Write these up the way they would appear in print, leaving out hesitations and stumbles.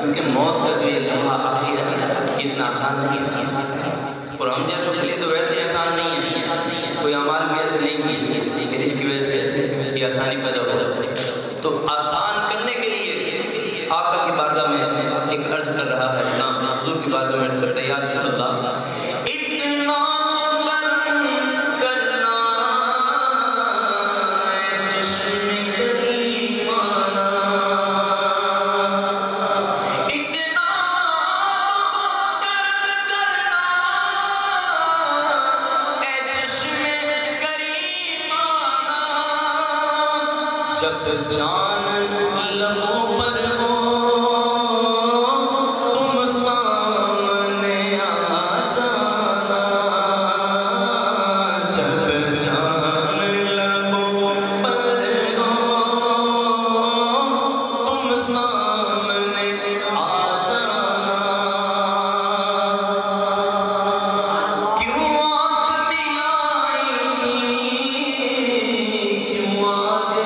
کیونکہ موت کا جو یہ لمحہ آخری ہے اتنا آسان نہیں ہے، اور ہم جیسوں کے لیے تو ویسے آسان نہیں ہے، کوئی اعمال بھی ایسے نہیں کہ جس کی وجہ سے یہ آسانی پیدا ہو۔ تو آسان کرنے کے لیے آقا کی بارگاہ میں ایک عرض کر رہا ہے، حضور کی بارگاہ میں عرض کرتا ہے، یا رسول اللہ جب جان لبوں پر ہو تم سامنے آ جانا، جب جان لبوں پر ہو تم سامنے آ جانا، کیوں آنکھ دلائی تھی، کیوں آنکھ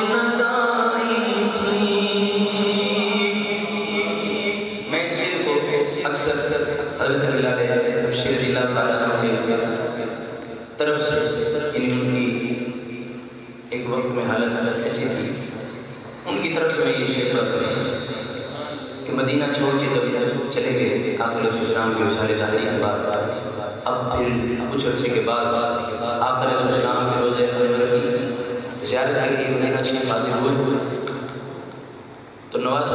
اکثر حضرت اللہ علیہ تبشیر اللہ تعالیٰ عنہ طرف سے ان کی ایک وقت میں حالت ایسی تھی، ان کی طرف سے میں یہ شیئر کر رہا ہوں کہ مدینہ چھوڑ کے جب چلے گئے آقا علیہ السلام کے وصال ظاہری کے بعد، اب پھر کچھ عرصے کے بعد آقا علیہ السلام کے روزے انور کی زیارت کے لیے مدینہ شریف حاضر ہوئے، تو نواز